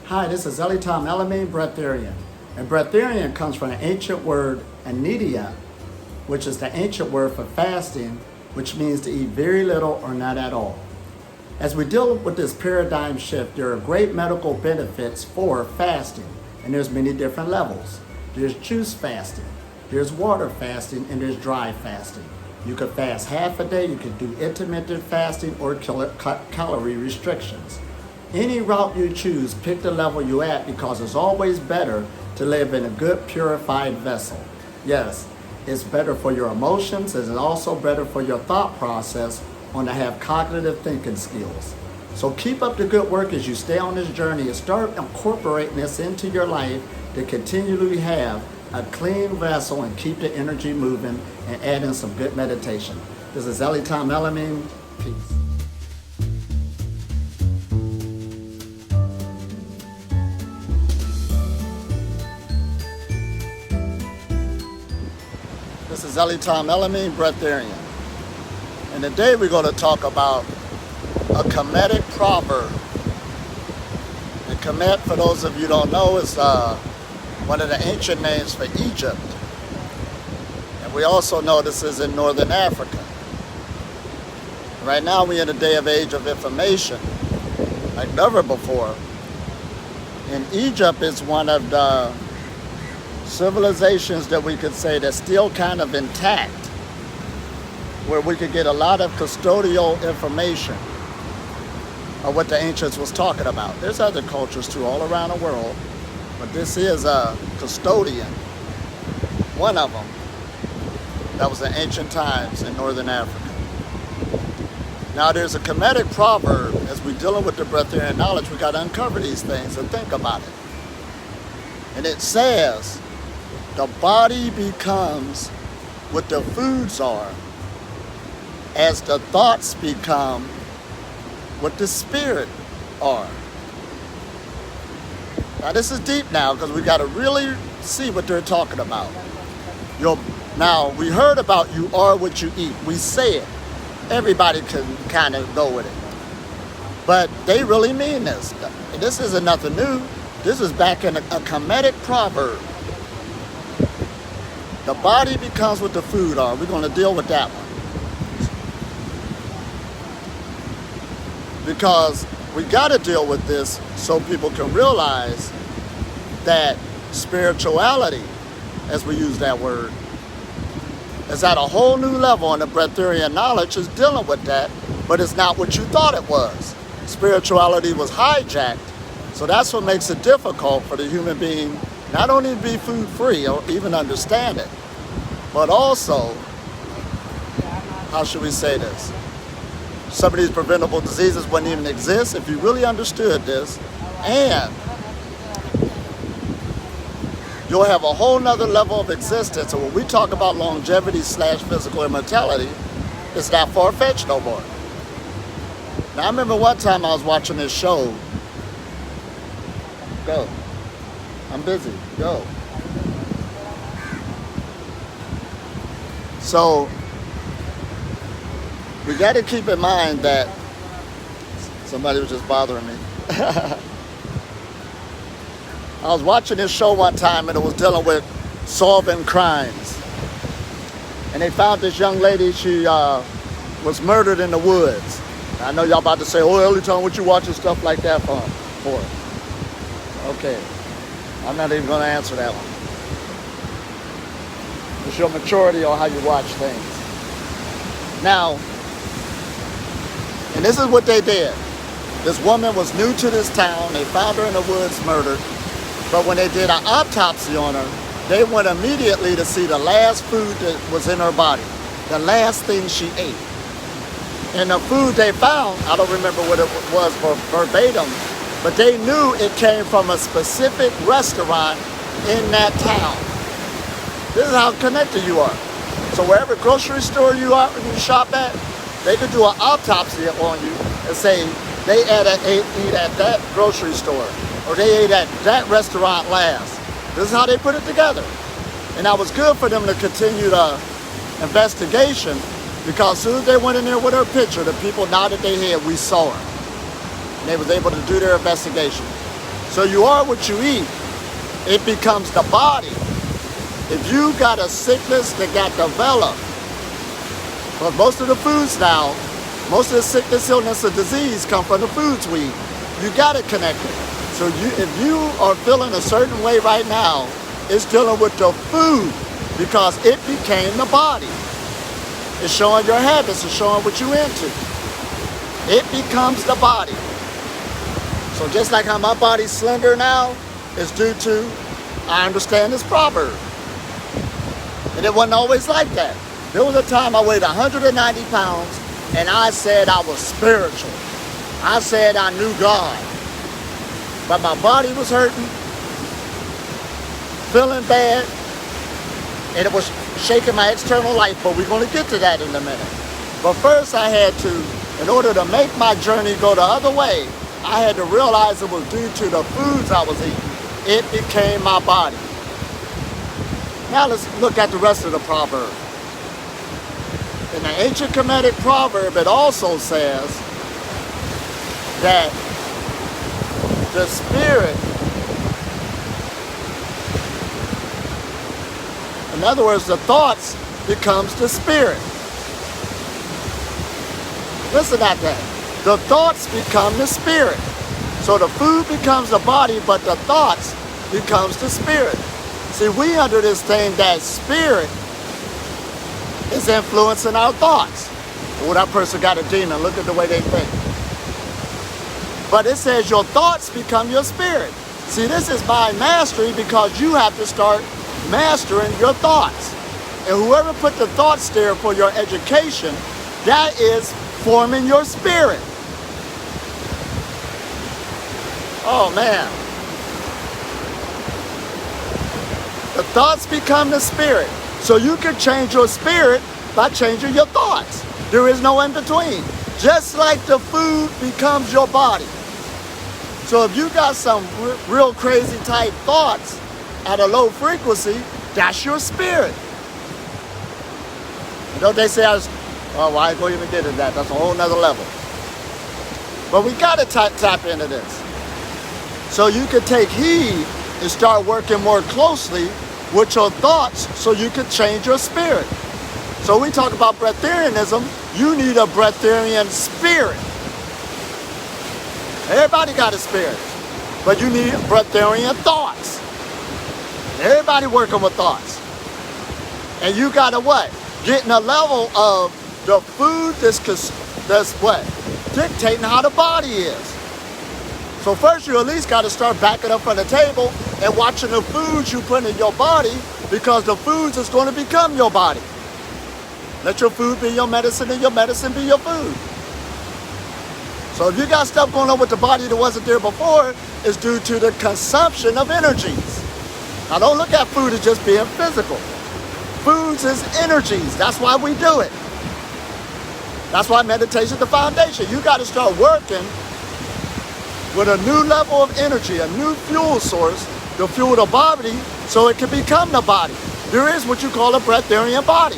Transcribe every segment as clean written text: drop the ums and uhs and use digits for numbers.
Hi, this is Tom Elamine, Breatharian. And Breatharian comes from the ancient word anidia, which is the ancient word for fasting, which means to eat very little or not at all. As we deal with this paradigm shift, there are great medical benefits for fasting, and there's many different levels. There's juice fasting, there's water fasting, and there's dry fasting. You could fast half a day, you could do intermittent fasting or calorie restrictions. Any route you choose, pick the level you're at, because it's always better to live in a good purified vessel. Yes, it's better for your emotions, it's also better for your thought process on to have cognitive thinking skills. So keep up the good work as you stay on this journey and start incorporating this into your life to continually have a clean vessel and keep the energy moving and add in some good meditation. This is Tom Elamine. Peace. This is Tom Elamine, Breatharian. And today we're going to talk about a Kemetic Proverb. And Kemet, for those of you who don't know, is one of the ancient names for Egypt. And we also know this is in northern Africa. Right now we're in a day of age of information, like never before. And Egypt is one of the civilizations that we could say that's still kind of intact, where we could get a lot of custodial information of what the ancients was talking about. There's other cultures too all around the world, but this is a custodian, one of them, that was in ancient times in northern Africa. Now there's a Kemetic proverb. As we're dealing with the Breatharian knowledge, we got to uncover these things and think about it. And it says, the body becomes what the foods are, as the thoughts become what the spirit are. Now this is deep now, because we got to really see what they're talking about. Now we heard about you are what you eat. We say it. Everybody can kind of go with it. But they really mean this. This isn't nothing new. This is back in a Kemetic proverb. The body becomes what the food are. We're going to deal with that one. Because we got to deal with this so people can realize that spirituality, as we use that word, is at a whole new level, and the Breatharian knowledge is dealing with that, but it's not what you thought it was. Spirituality was hijacked, so that's what makes it difficult for the human being not only to be food free or even understand it, but also, how should we say this? Some of these preventable diseases wouldn't even exist if you really understood this, and you'll have a whole nother level of existence. So when we talk about longevity / physical immortality, it's not far-fetched no more. Now I remember one time I was watching this show. Go. I'm busy. Go. So we got to keep in mind that somebody was just bothering me. I was watching this show one time, and it was dealing with solving crimes. And they found this young lady. She was murdered in the woods. I know y'all about to say, "Oh, Ellie, tell me what you watching stuff like that for?" Okay, I'm not even going to answer that one. It's your maturity on how you watch things. Now, and this is what they did. This woman was new to this town. They found her in the woods murdered. But when they did an autopsy on her, they went immediately to see the last food that was in her body, the last thing she ate. And the food they found, I don't remember what it was verbatim, but they knew it came from a specific restaurant in that town. This is how connected you are. So wherever grocery store you shop at, they could do an autopsy on you and say they eat at that grocery store, or they ate at that restaurant last. This is how they put it together. And that was good for them to continue the investigation, because as soon as they went in there with her picture, the people nodded their head, we saw her. And they was able to do their investigation. So you are what you eat. It becomes the body. If you got a sickness that got developed, but most of the foods now, most of the sickness, illness, or disease come from the foods we eat. You got it connected. So if you are feeling a certain way right now, it's dealing with the food because it became the body. It's showing your habits. It's showing what you're into. It becomes the body. So just like how my body's slender now, it's due to, I understand this proverb. And it wasn't always like that. There was a time I weighed 190 pounds and I said I was spiritual. I said I knew God. But my body was hurting, feeling bad, and it was shaking my external life, but we're going to get to that in a minute. But first I had to, in order to make my journey go the other way, I had to realize it was due to the foods I was eating. It became my body. Now let's look at the rest of the proverb. In the ancient Kemetic Proverb, it also says that the spirit, in other words, the thoughts becomes the spirit. Listen at that. The thoughts become the spirit. So the food becomes the body, but the thoughts becomes the spirit. See, we under this thing that spirit is influencing our thoughts. Oh, that person got a demon. Look at the way they think. But it says your thoughts become your spirit. See, this is mind mastery because you have to start mastering your thoughts. And whoever put the thoughts there for your education, that is forming your spirit. Oh, man. The thoughts become the spirit. So you can change your spirit by changing your thoughts. There is no in between. Just like the food becomes your body. So if you got some real crazy type thoughts at a low frequency, that's your spirit. Don't they say well, I ain't going to even get into that. That's a whole nother level. But we got to tap into this. So you can take heed and start working more closely with your thoughts so you can change your spirit. So we talk about breatharianism. You need a breatharian spirit. Everybody got a spirit, but you need breatharian thoughts. Everybody working with thoughts. And you got to what? Get in a level of the food that's what? Dictating how the body is. So first you at least got to start backing up from the table and watching the foods you put in your body because the foods is going to become your body. Let your food be your medicine and your medicine be your food. So if you got stuff going on with the body that wasn't there before, it's due to the consumption of energies. Now don't look at food as just being physical. Foods is energies. That's why we do it. That's why meditation is the foundation. You got to start working with a new level of energy, a new fuel source to fuel the body so it can become the body. There is what you call a breatharian body.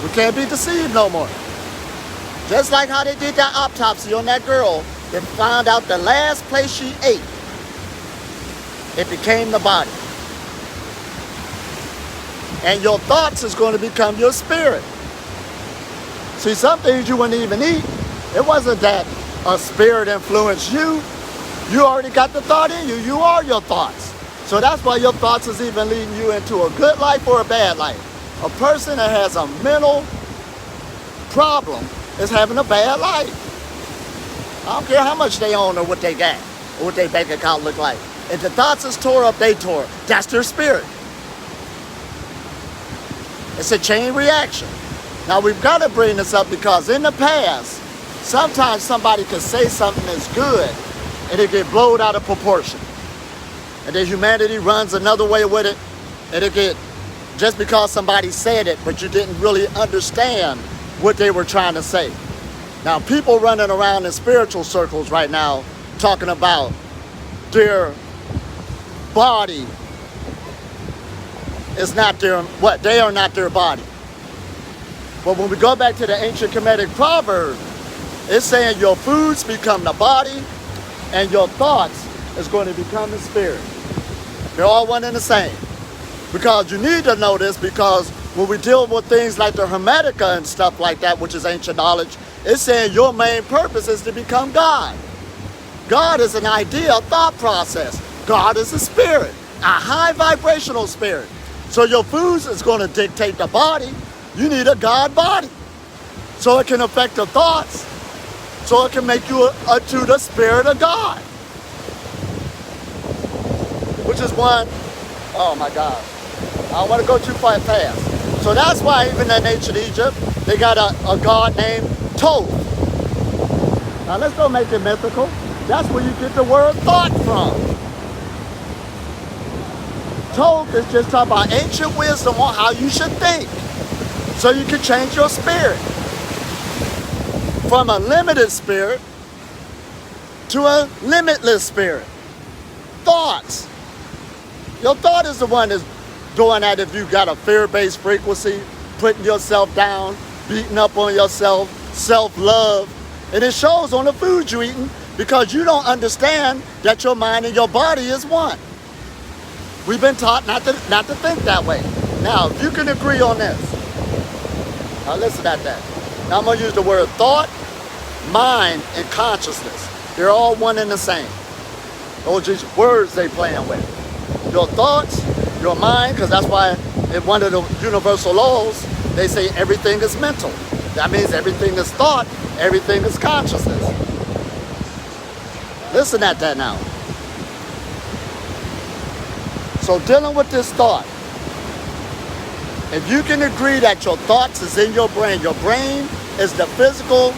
We can't be deceived no more. Just like how they did that autopsy on that girl that found out the last place she ate, it became the body. And your thoughts is going to become your spirit. See, some things you wouldn't even eat. It wasn't that a spirit influenced you. You already got the thought in you. You are your thoughts. So that's why your thoughts is even leading you into a good life or a bad life. A person that has a mental problem is having a bad life. I don't care how much they own or what they got or what their bank account look like. If the thoughts is tore up, they tore. That's their spirit. It's a chain reaction. Now we've got to bring this up because in the past, sometimes somebody could say something that's good and it get blown out of proportion. And then humanity runs another way with it and it get, just because somebody said it, but you didn't really understand what they were trying to say. Now people running around in spiritual circles right now talking about their body is not their, what? They are not their body. But when we go back to the ancient Kemetic Proverb, It's saying your foods become the body and your thoughts is going to become the spirit. They're all one and the same. Because you need to know this, because when we deal with things like the Hermetica and stuff like that, which is ancient knowledge, it's saying your main purpose is to become God. God is an idea, a thought process. God is a spirit, a high vibrational spirit. So your foods is going to dictate the body. You need a God body. So it can affect the thoughts. So it can make you to the spirit of God. Which is one, oh my God, I don't want to go too far fast. So that's why even in ancient Egypt, they got a god named Thoth. Now let's go make it mythical. That's where you get the word thought from. Thoth is just talking about ancient wisdom on how you should think. So you can change your spirit. From a limited spirit to a limitless spirit. Thoughts. Your thought is the one that's doing that if you got a fear-based frequency, putting yourself down, beating up on yourself, self-love. And it shows on the food you're eating because you don't understand that your mind and your body is one. We've been taught not to think that way. Now, if you can agree on this, now listen at that. Now I'm going to use the word thought, mind, and consciousness. They're all one and the same. Those are just words they playing with. Your thoughts, your mind, because that's why in one of the universal laws, they say everything is mental. That means everything is thought, everything is consciousness. Listen at that now. So dealing with this thought, if you can agree that your thoughts is in your brain is the physical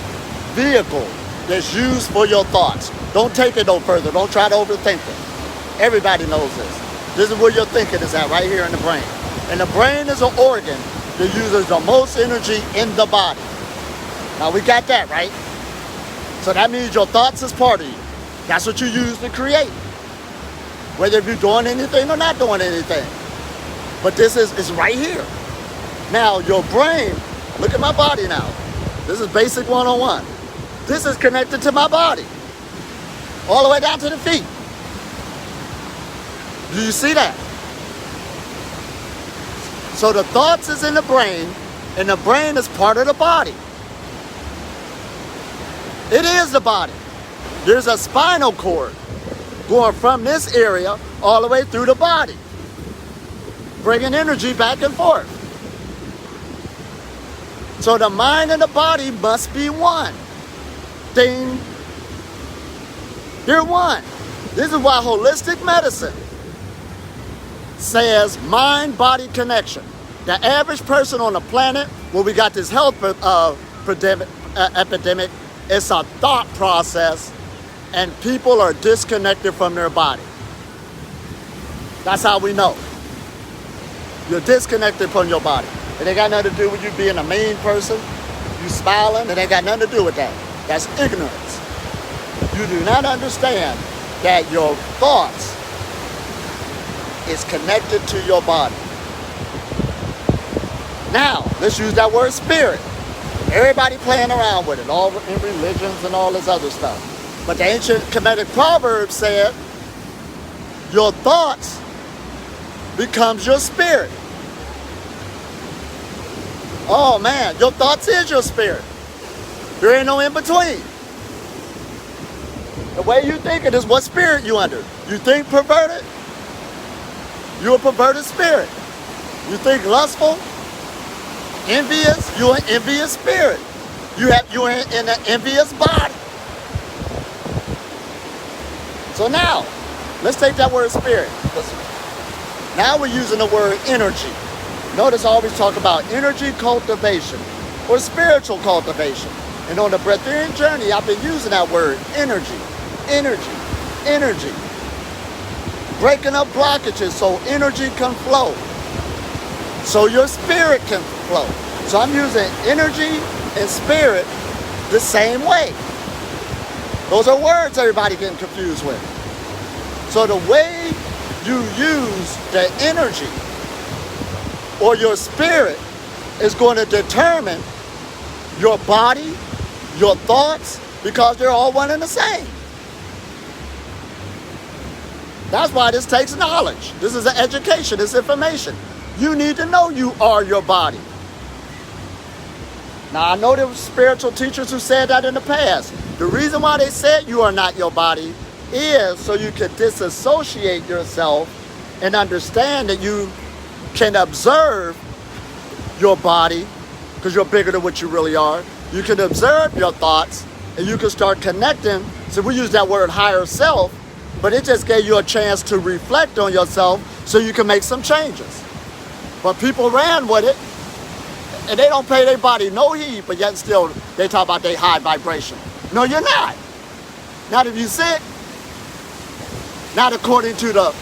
vehicle that's used for your thoughts. Don't take it no further. Don't try to overthink it. Everybody knows this. This is where your thinking is at, right here in the brain. And the brain is an organ that uses the most energy in the body. Now we got that, right? So that means your thoughts is part of you. That's what you use to create. Whether if you're doing anything or not doing anything. But this is right here. Now your brain, look at my body now. This is basic 101. This is connected to my body. All the way down to the feet. Do you see that? So the thoughts is in the brain, and the brain is part of the body. It is the body. There's a spinal cord going from this area all the way through the body, bringing energy back and forth. So the mind and the body must be one. Ding. They're one. This is why holistic medicine says mind-body connection. The average person on the planet, when we got this health epidemic, it's a thought process, and people are disconnected from their body. That's how we know. You're disconnected from your body. It ain't got nothing to do with you being a mean person, you smiling, it ain't got nothing to do with that. That's ignorance. You do not understand that your thoughts is connected to your body. Now, let's use that word spirit. Everybody playing around with it, all in religions and all this other stuff. But the ancient Kemetic Proverb said, your thoughts becomes your spirit. Oh man, your thoughts is your spirit. There ain't no in between. The way you think it is what spirit you under. You think perverted, you're a perverted spirit. You think lustful, envious, you're an envious spirit. You're in an envious body. So now, let's take that word spirit. Listen. Now we're using the word energy. Notice I always talk about energy cultivation or spiritual cultivation. And on the Breatharian journey, I've been using that word energy, energy, energy. Breaking up blockages so energy can flow. So your spirit can flow. So I'm using energy and spirit the same way. Those are words everybody getting confused with. So the way you use the energy or your spirit is going to determine your body your thoughts, because they're all one and the same. That's why this takes knowledge. This is an education, it's information. You need to know you are your body. Now, I know there were spiritual teachers who said that in the past. The reason why they said you are not your body is so you can disassociate yourself and understand that you can observe your body, because you're bigger than what you really are. You can observe your thoughts, and you can start connecting. So we use that word higher self, but it just gave you a chance to reflect on yourself so you can make some changes. But people ran with it, and they don't pay their body no heed, but yet still they talk about their high vibration. No, you're not. Not if you're sick. Not according to the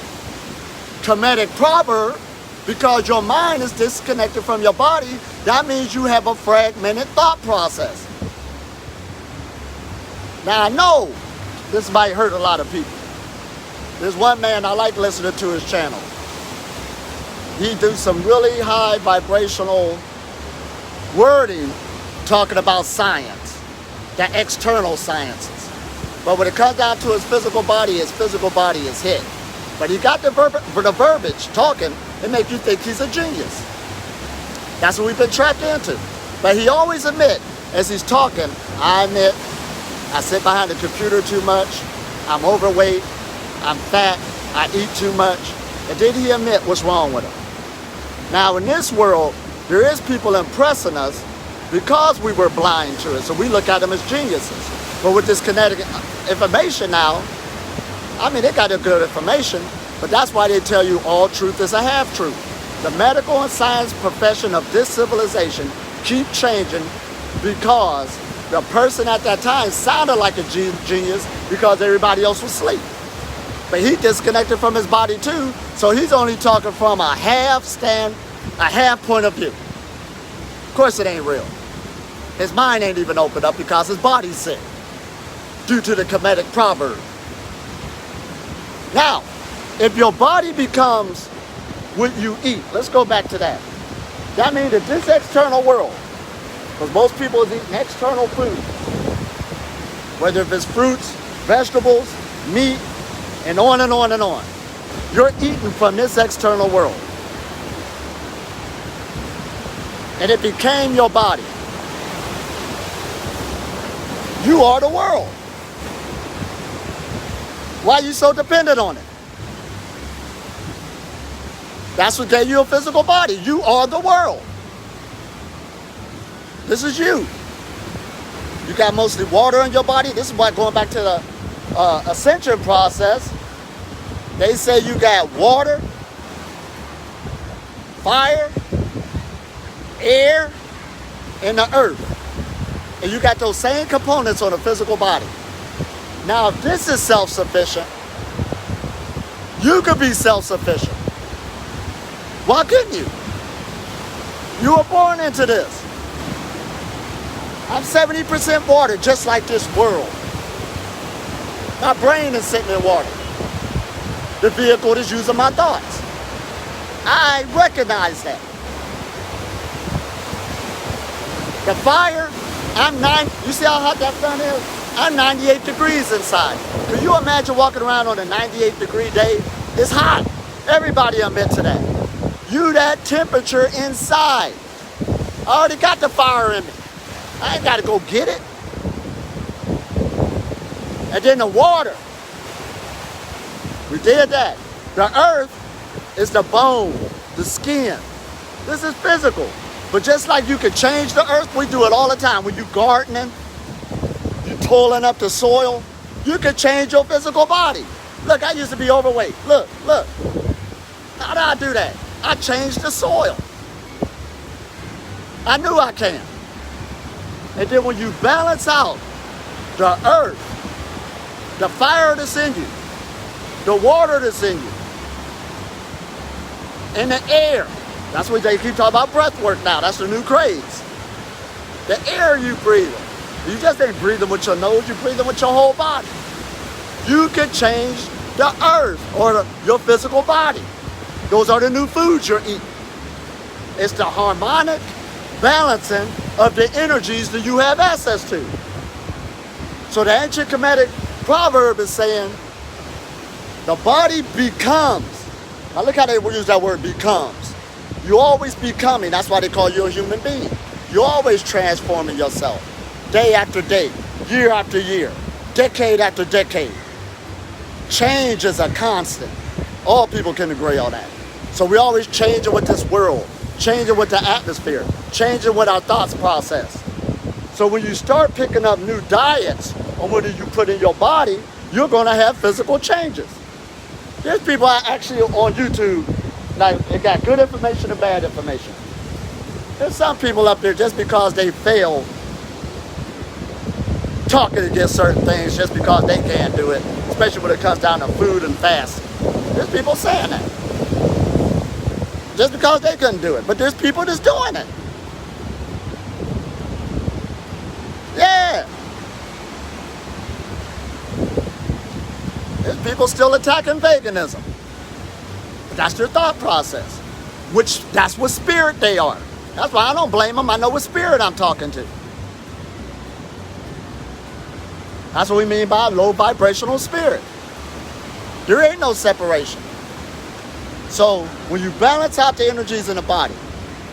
Kemetic Proverb, because your mind is disconnected from your body. That means you have a fragmented thought process. Now, I know this might hurt a lot of people. There's one man I like listening to his channel. He do some really high vibrational wording talking about science, the external sciences. But when it comes down to his physical body is hit. But he got the verbiage talking, it makes you think he's a genius. That's what we've been trapped into. But he always admit, as he's talking, I admit, I sit behind the computer too much, I'm overweight, I'm fat, I eat too much. And then he admit what's wrong with him. Now in this world, there is people impressing us because we were blind to it. So we look at them as geniuses. But with this kinetic information now, I mean, they got the good information, but that's why they tell you all truth is a half-truth. The medical and science profession of this civilization keep changing because the person at that time sounded like a genius because everybody else was asleep. But he disconnected from his body too, so he's only talking from a half point of view. Of course it ain't real. His mind ain't even opened up because his body's sick due to the Kemetic Proverb. Now, if your body becomes what you eat, let's go back to that. That means that this external world, because most people is eating external food, whether if it's fruits, vegetables, meat, and on and on and on. You're eating from this external world. And it became your body. You are the world. Why are you so dependent on it? That's what gave you a physical body. You are the world. This is you. You got mostly water in your body. This is why, going back to the ascension process, they say you got water, fire, air, and the earth. And you got those same components on a physical body. Now, if this is self-sufficient, you could be self-sufficient. Why couldn't you? You were born into this. I'm 70% water, just like this world. My brain is sitting in water. The vehicle is using my thoughts. I recognize that. The fire, you see how hot that sun is? I'm 98 degrees inside. Can you imagine walking around on a 98-degree day? It's hot. Everybody admit to that. You that temperature inside. I already got the fire in me. I ain't got to go get it. And then the water. We did that. The earth is the bone, the skin. This is physical. But just like you can change the earth, we do it all the time. When you gardening, you toiling up the soil, you can change your physical body. Look, I used to be overweight. Look. How did I do that? I changed the soil. I knew I can. And then when you balance out the earth, the fire that's in you, the water that's in you, and the air. That's what they keep talking about breath work now. That's the new craze. The air you breathe. You just ain't breathing with your nose, you're breathing with your whole body. You can change the earth or your physical body. Those are the new foods you're eating. It's the harmonic balancing of the energies that you have access to. So the ancient Kemetic proverb is saying the body becomes. Now look how they use that word becomes. You always becoming. That's why they call you a human being. You're always transforming yourself. Day after day, year after year, decade after decade. Change is a constant. All people can agree on that. So we're always changing with this world, changing with the atmosphere, changing with our thoughts process. So when you start picking up new diets on what you put in your body, you're going to have physical changes. There's people actually on YouTube, like, they got good information and bad information. There's some people up there just because they fail talking against certain things just because they can't do it, especially when it comes down to food and fasting. There's people saying that. Just because they couldn't do it. But there's people that's doing it. Yeah. There's people still attacking veganism. But that's their thought process. Which, that's what spirit they are. That's why I don't blame them. I know what spirit I'm talking to. That's what we mean by low vibrational spirit. There ain't no separation. So when you balance out the energies in the body,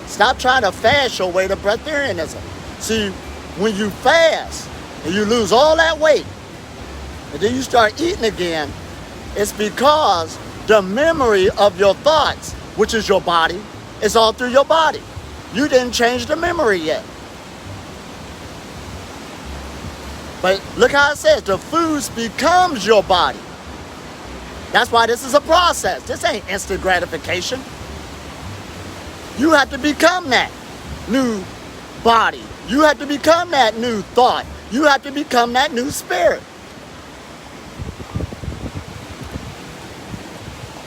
stop trying to fast your way to breatharianism. See, when you fast and you lose all that weight, and then you start eating again, it's because the memory of your thoughts, which is your body, is all through your body. You didn't change the memory yet. But look how it says, the foods becomes your body. That's why this is a process. This ain't instant gratification. You have to become that new body. You have to become that new thought. You have to become that new spirit.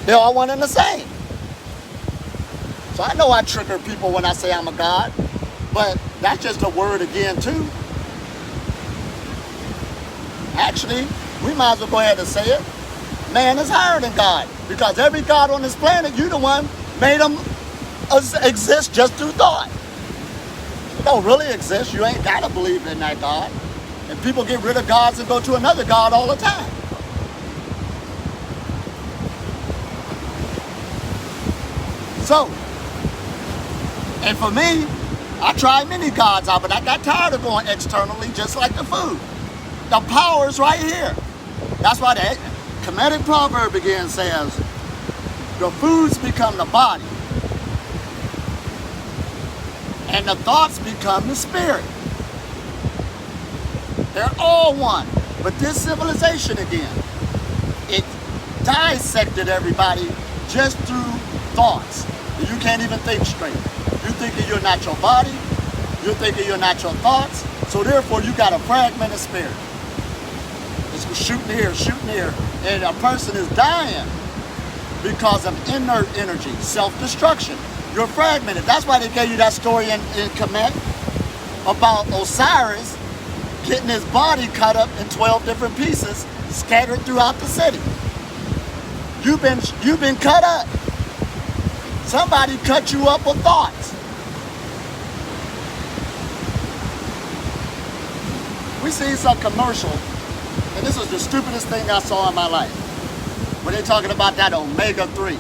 They're all one and the same. So I know I trigger people when I say I'm a God, but that's just a word again too. Actually, we might as well go ahead and say it. Man is higher than God, because every God on this planet, you the one made them exist just through thought. They don't really exist. You ain't got to believe in that God. And people get rid of gods and go to another God all the time. So, and for me, I tried many gods out, but I got tired of going externally, just like the food. The power is right here. That's why the Kemetic Proverb again says, the foods become the body, and the thoughts become the spirit. They're all one. But this civilization again, it dissected everybody just through thoughts. You can't even think straight. You're thinking you're not your body. You're thinking you're not your thoughts. So therefore, you got a fragmented spirit. It's shooting here, and a person is dying because of inert energy, self-destruction. You're fragmented. That's why they gave you that story in Kemet about Osiris getting his body cut up in 12 different pieces, scattered throughout the city. You've been cut up. Somebody cut you up with thoughts. We seen some commercial, and this was the stupidest thing I saw in my life. When they're talking about that omega-3.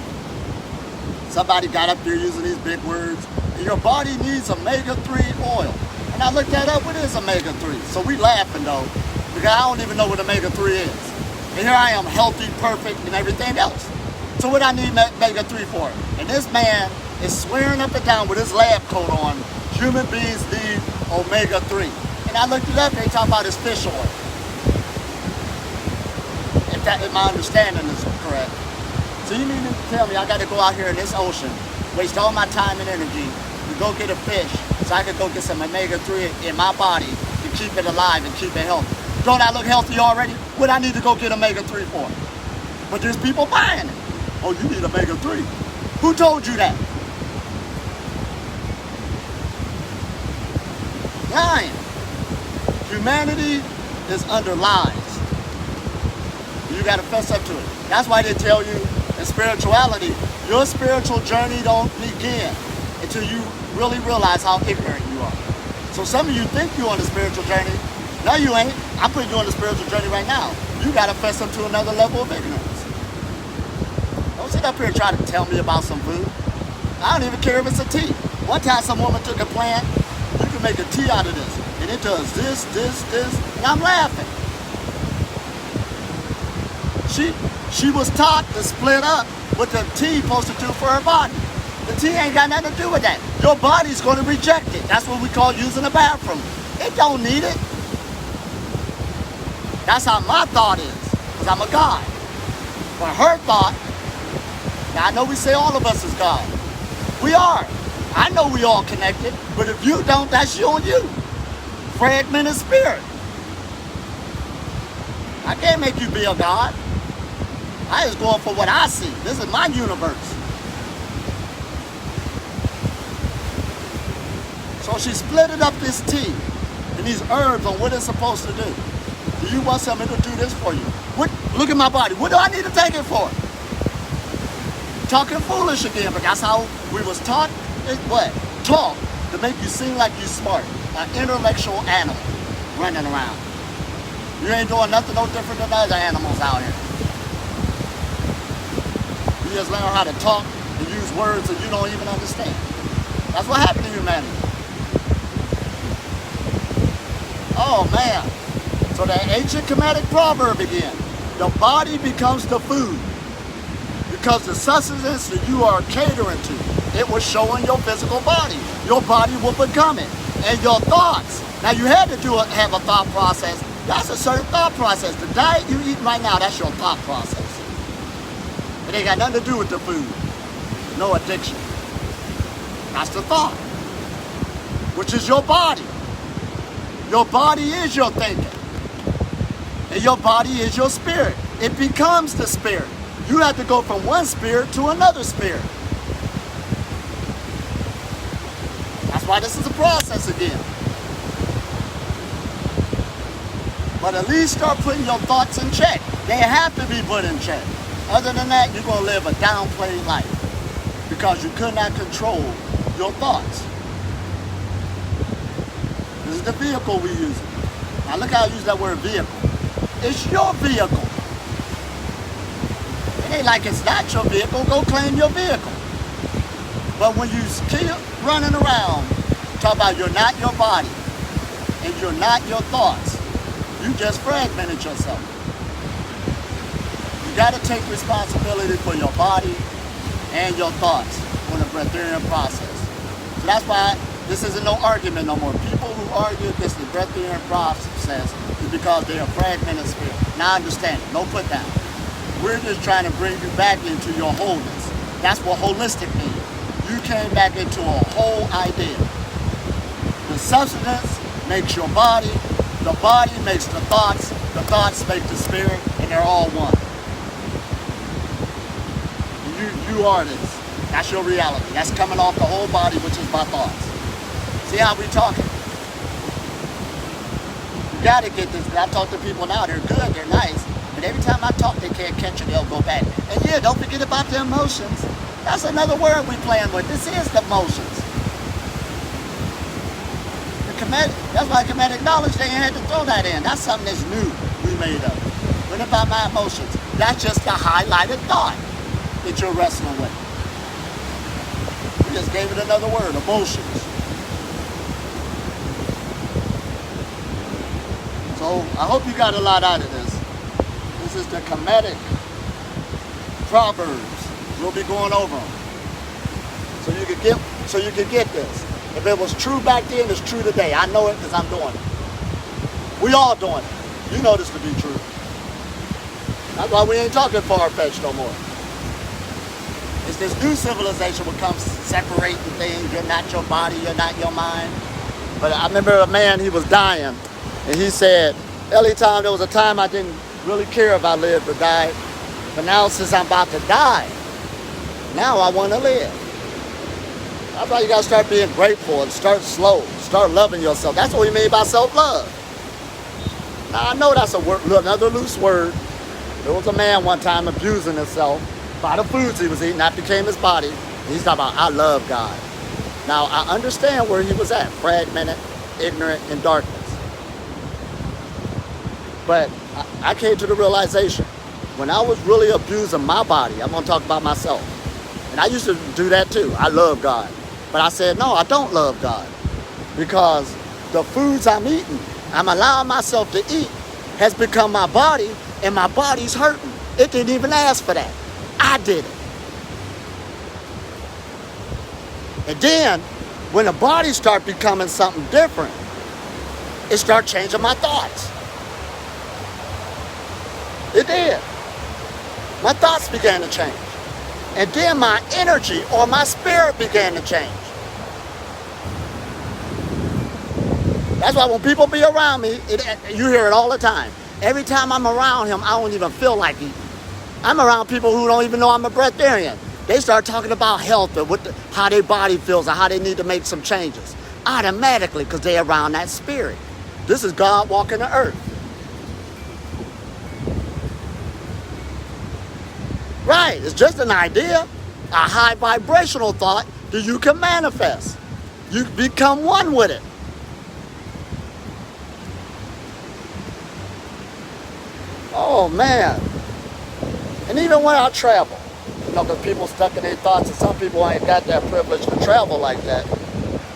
Somebody got up there using these big words, and your body needs omega-3 oil. And I looked that up, what is omega-3? So we laughing though, because I don't even know what omega-3 is. And here I am, healthy, perfect, and everything else. So what I need omega-3 for? And this man is swearing up and down with his lab coat on, human beings need omega-3. And I looked it up, they talk about his fish oil. If my understanding is correct. So you mean to tell me I got to go out here in this ocean, waste all my time and energy to go get a fish so I can go get some omega-3 in my body to keep it alive and keep it healthy? Don't I look healthy already? What I need to go get omega-3 for? But there's people buying it. Oh, you need omega-3. Who told you that? Lying. Humanity is under lies. You got to fess up to it. That's why they tell you in spirituality, your spiritual journey don't begin until you really realize how ignorant you are. So some of you think you're on a spiritual journey, No, you ain't. I'm putting you on the spiritual journey right now. You got to fess up to another level of ignorance. Don't sit up here and try to tell me about some food. I don't even care if it's a tea. One time some woman took a plant, you can make a tea out of this. And it does this, and I'm laughing. She was taught to split up what the tea supposed to do for her body. The tea ain't got nothing to do with that. Your body's going to reject it. That's what we call using a bathroom. It don't need it. That's how my thought is, because I'm a God. But her thought, now I know we say all of us is God. We are. I know we all connected, but if you don't, that's you on you. Fragmented spirit. I can't make you be a God. I just going for what I see. This is my universe. So she splitted up this tea and these herbs on what it's supposed to do. Do you want something to do this for you? What? Look at my body. What do I need to take it for? Talking foolish again, but that's how we was taught. What? Talk to make you seem like you smart. An intellectual animal running around. You ain't doing nothing no different than other animals out here. You just learn how to talk and use words that you don't even understand. That's what happened to humanity. Oh man. So that ancient Kemetic Proverb again. The body becomes the food. Because the sustenance that you are catering to, it will show in your physical body. Your body will become it. And your thoughts. Now you had to have a thought process. That's a certain thought process. The diet you eat right now, that's your thought process. It ain't got nothing to do with the food. No addiction. That's the thought. Which is your body. Your body is your thinking. And your body is your spirit. It becomes the spirit. You have to go from one spirit to another spirit. That's why this is a process again. But at least start putting your thoughts in check. They have to be put in check. Other than that, you're going to live a downplayed life because you could not control your thoughts. This is the vehicle we use. Now look how I use that word vehicle. It's your vehicle. It ain't like it's not your vehicle. Go claim your vehicle. But when you keep running around, talk about you're not your body and you're not your thoughts, you just fragmented yourself. You got to take responsibility for your body and your thoughts on the Breatharian process. So that's why this isn't no argument no more. People who argue against the Breatharian process is because they are fragmented spirit. Now I understand it. No put down. We're just trying to bring you back into your wholeness. That's what holistic means. You came back into a whole idea. The substance makes your body. The body makes the thoughts make the spirit, and they're all one. You are this. That's your reality. That's coming off the whole body, which is my thoughts. See how we talking? You gotta get this. I talk to people now, they're good, they're nice, but every time I talk, they can't catch it, they'll go back. And yeah, don't forget about the emotions. That's another word we playing with. This is the emotions. That's why Kemetic knowledge, they had to throw that in. That's something that's new we made up. What about my emotions? That's just the highlighted thought that you're wrestling with. We just gave it another word, emotions. So I hope you got a lot out of this. This is the Kemetic Proverbs. We'll be going over them. So you can get this. If it was true back then, it's true today. I know it because I'm doing it. We all doing it. You know this to be true. That's why we ain't talking far-fetched no more. It's this new civilization what comes separating things. You're not your body, you're not your mind. But I remember a man, he was dying, and he said, every time there was a time I didn't really care if I lived or died. But now since I'm about to die, now I want to live. That's why you got to start being grateful and start slow. Start loving yourself. That's what we mean by self-love. Now, I know that's another loose word. There was a man one time abusing himself by the foods he was eating. That became his body. And he's talking about, I love God. Now, I understand where he was at. Fragmented, ignorant, in darkness. But I came to the realization, when I was really abusing my body, I'm going to talk about myself. And I used to do that too. I love God. But I said, no, I don't love God. Because the foods I'm eating, I'm allowing myself to eat, has become my body, and my body's hurting. It didn't even ask for that. I did it. And then, when the body starts becoming something different, it started changing my thoughts. It did. My thoughts began to change. And then my energy or my spirit began to change. That's why when people be around me, you hear it all the time. Every time I'm around him, I don't even feel like eating. I'm around people who don't even know I'm a breatharian. They start talking about health and how their body feels and how they need to make some changes. Automatically, because they're around that spirit. This is God walking the earth. Right, it's just an idea, a high vibrational thought that you can manifest. You become one with it. Oh man. And even when I travel, because people stuck in their thoughts, and some people ain't got that privilege to travel like that.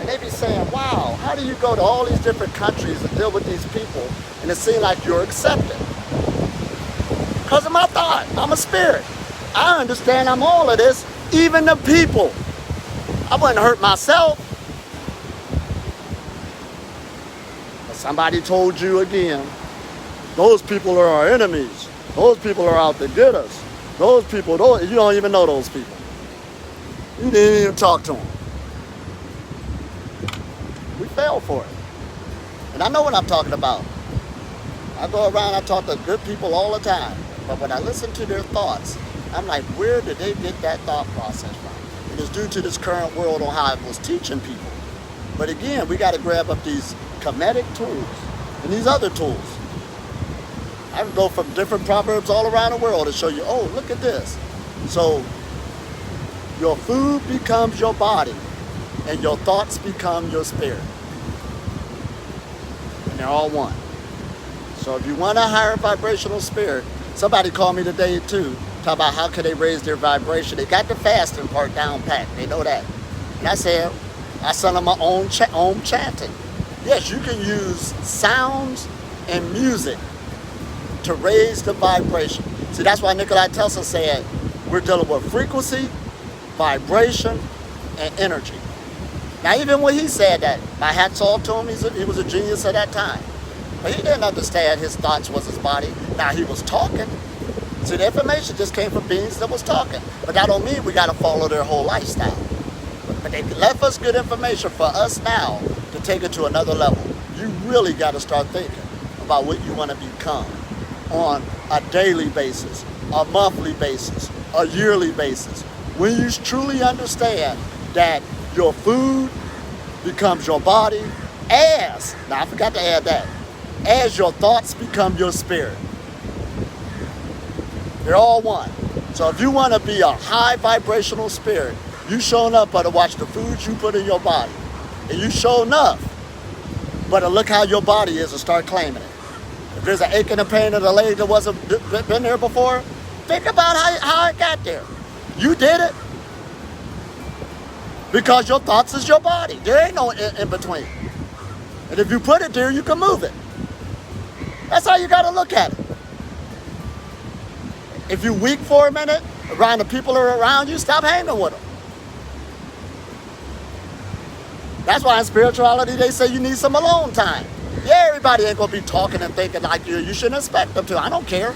And they be saying, wow, how do you go to all these different countries and deal with these people and it seems like you're accepted? Because of my thought, I'm a spirit. I understand I'm all of this, even the people. I wouldn't hurt myself. But somebody told you again, those people are our enemies. Those people are out to get us. Those people, you don't even know those people. You didn't even talk to them. We fell for it. And I know what I'm talking about. I go around, I talk to good people all the time. But when I listen to their thoughts, I'm like, where did they get that thought process from? It is due to this current world on how it was teaching people. But again, we got to grab up these Kemetic tools and these other tools. I can go from different proverbs all around the world and show you, oh, look at this. So your food becomes your body and your thoughts become your spirit. And they're all one. So if you want a higher vibrational spirit, somebody called me today too, talk about how can they raise their vibration. They got the fasting part down pat. They know that. And I said, I sent them my own chanting. Yes, you can use sounds and music to raise the vibration. See, that's why Nikola Tesla said we're dealing with frequency, vibration, and energy. Now, even when he said that, my hat's off to him, he was a genius at that time. But he didn't understand his thoughts was his body. Now, he was talking. See, the information just came from beings that was talking. But that don't mean we got to follow their whole lifestyle. But they left us good information for us now to take it to another level. You really got to start thinking about what you want to become on a daily basis, a monthly basis, a yearly basis. When you truly understand that your food becomes your body now I forgot to add that, as your thoughts become your spirit. They're all one. So if you want to be a high vibrational spirit, you showing up but to watch the foods you put in your body. And you showing up but to look how your body is and start claiming it. If there's an ache and a pain in the leg that wasn't been there before, think about how it got there. You did it. Because your thoughts is your body. There ain't no in between. And if you put it there, you can move it. That's how you got to look at it. If you're weak for a minute, around the people who are around you, stop hanging with them. That's why in spirituality, they say you need some alone time. Yeah, everybody ain't going to be talking and thinking like you. You shouldn't expect them to. I don't care.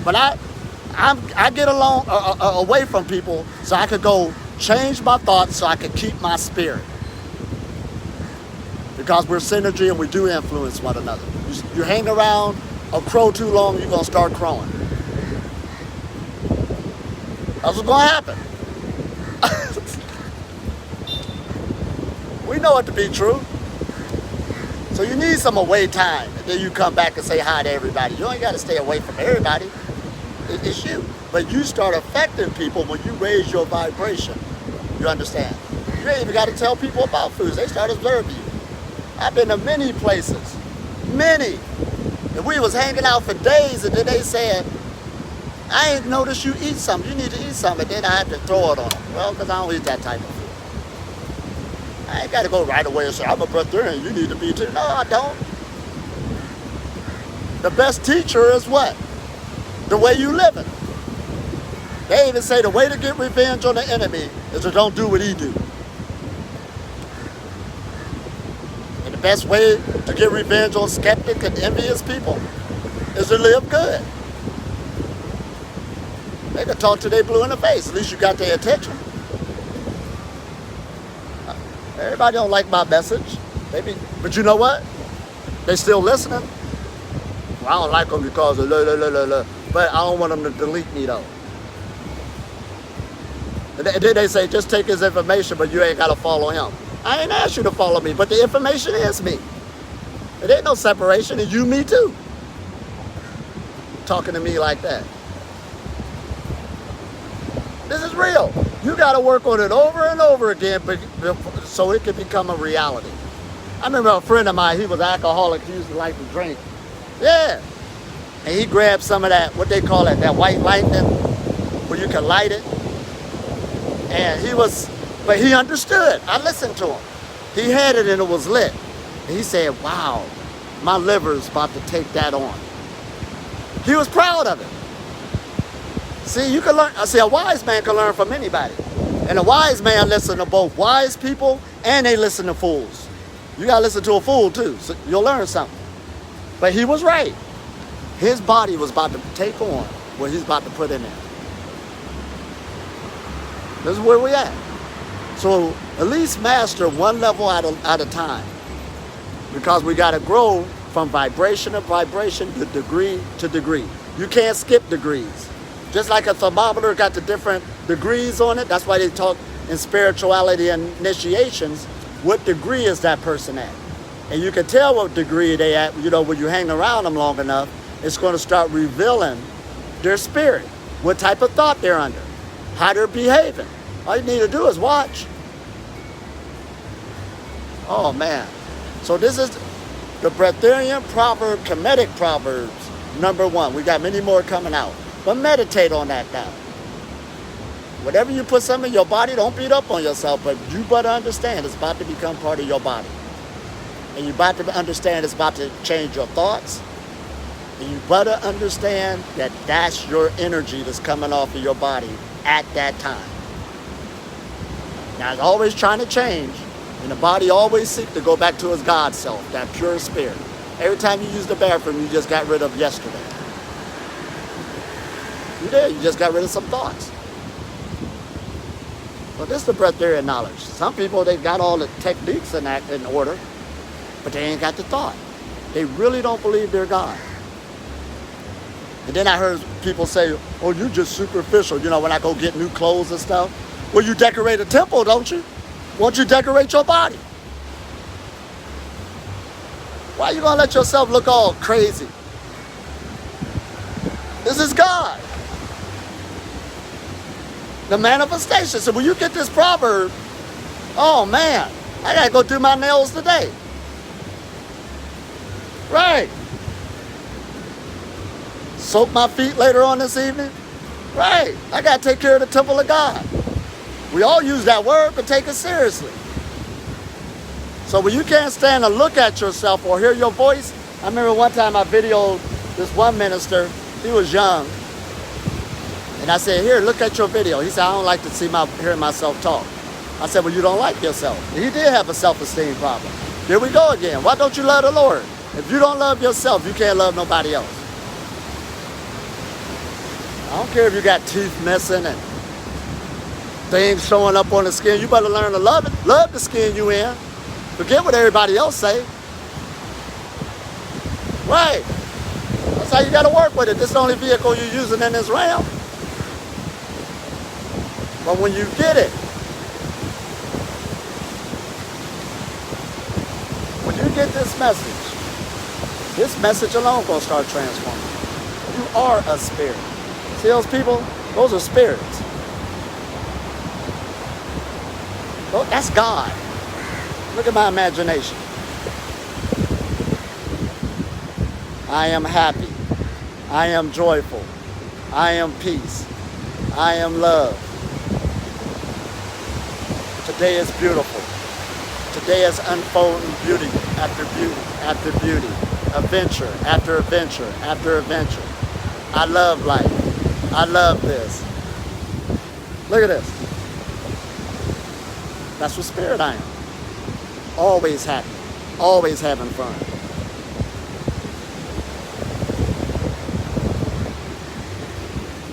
But I get alone, away from people so I could go change my thoughts so I could keep my spirit. Because we're synergy and we do influence one another. You hang around a crow too long, you're going to start crowing. That's what's going to happen. We know it to be true. So you need some away time. And then you come back and say hi to everybody. You ain't got to stay away from everybody. It's you. But you start affecting people when you raise your vibration. You understand? You ain't even got to tell people about foods. They start observing you. I've been to many places. Many. If we was hanging out for days and then they said, I ain't noticed you eat something. You need to eat something. And then I had to throw it on them. Well, because I don't eat that type of food. I ain't got to go right away and say, I'm a Breatharian. You need to be too. No, I don't. The best teacher is what? The way you live it. They even say the way to get revenge on the enemy is to don't do what he do. And the best way to get revenge on skeptic and envious people is to live good. They can talk till they blue in the face. At least you got their attention. Everybody don't like my message. But you know what? They still listening. Well, I don't like them because of but I don't want them to delete me though. And then they say, just take his information, but you ain't got to follow him. I ain't asked you to follow me, but the information is me. It ain't no separation, and you me too. Talking to me like that. This is real. You got to work on it over and over again so it can become a reality. I remember a friend of mine, he was an alcoholic, he used to like to drink. Yeah. And he grabbed some of that, what they call it, that white lightning, where you can light it. And but he understood. I listened to him. He had it and it was lit. And he said, wow, my liver's about to take that on. He was proud of it. See, you can learn. See, a wise man can learn from anybody. And a wise man listens to both wise people and they listen to fools. You got to listen to a fool too, so you'll learn something. But he was right. His body was about to take on what he's about to put in there. This is where we at. So at least master one level at a time. Because we got to grow from vibration to vibration, to degree to degree. You can't skip degrees. Just like a thermometer got the different degrees on it. That's why they talk in spirituality and initiations. What degree is that person at? And you can tell what degree they at, when you hang around them long enough, it's going to start revealing their spirit, what type of thought they're under, how they're behaving. All you need to do is watch. Oh, man. So this is the Breatharian Proverb, Kemetic Proverbs, number 1. We got many more coming out. But meditate on that now. Whatever you put some in your body, don't beat up on yourself, but you better understand it's about to become part of your body. And you about to understand it's about to change your thoughts. And you better understand that that's your energy that's coming off of your body at that time. Now, it's always trying to change, and the body always seeks to go back to its God self, that pure spirit. Every time you use the bathroom, you just got rid of yesterday. You did. You just got rid of some thoughts. Well, this is the Breatharian knowledge. Some people, they got all the techniques in order, but they ain't got the thought. They really don't believe they're God. And then I heard people say, oh, you're just superficial. When I go get new clothes and stuff. Well, you decorate a temple, don't you? Won't you decorate your body? Why are you going to let yourself look all crazy? This is God. The manifestation. So when you get this proverb, oh man, I got to go do my nails today. Right. Soak my feet later on this evening. Right. I got to take care of the temple of God. We all use that word, but take it seriously. So when you can't stand to look at yourself or hear your voice, I remember one time I videoed this one minister. He was young. And I said, here, look at your video. He said, I don't like to hear myself talk. I said, well, you don't like yourself. And he did have a self-esteem problem. Here we go again. Why don't you love the Lord? If you don't love yourself, you can't love nobody else. I don't care if you got teeth missing and things showing up on the skin. You better learn to love it. Love the skin you in. Forget what everybody else say. Right. That's how you got to work with it. This is the only vehicle you're using in this realm. But when you get it, when you get this message alone going to start transforming. You are a spirit. See those people? Those are spirits. Well, that's God. Look at my imagination. I am happy. I am joyful. I am peace. I am love. Today is beautiful. Today is unfolding beauty after beauty after beauty. Adventure after adventure after adventure. I love life. I love this. Look at this. That's what spirit I am. Always happy. Always having fun.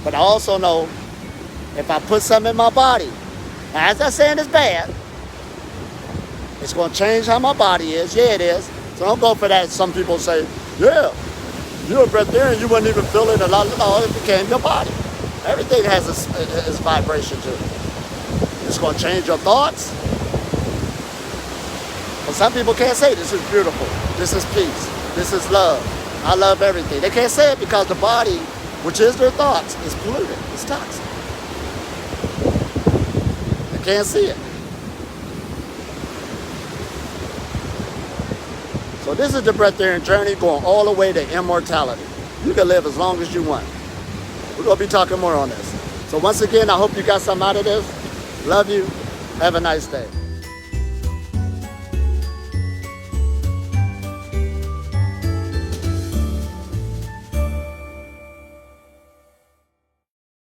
But I also know if I put something in my body, now as I'm saying it's bad, it's going to change how my body is. Yeah, it is. So don't go for that. Some people say, yeah, you're a breatharian, you wouldn't even feel it. No, it became your body. Everything has its vibration to it. It's going to change your thoughts. But some people can't say this is beautiful, this is peace, this is love. I love everything. They can't say it because the body, which is their thoughts, is polluted. It's toxic. They can't see it. So this is the breatharian journey going all the way to immortality. You can live as long as you want. We're going to be talking more on this. So once again, I hope you got something out of this. Love you. Have a nice day.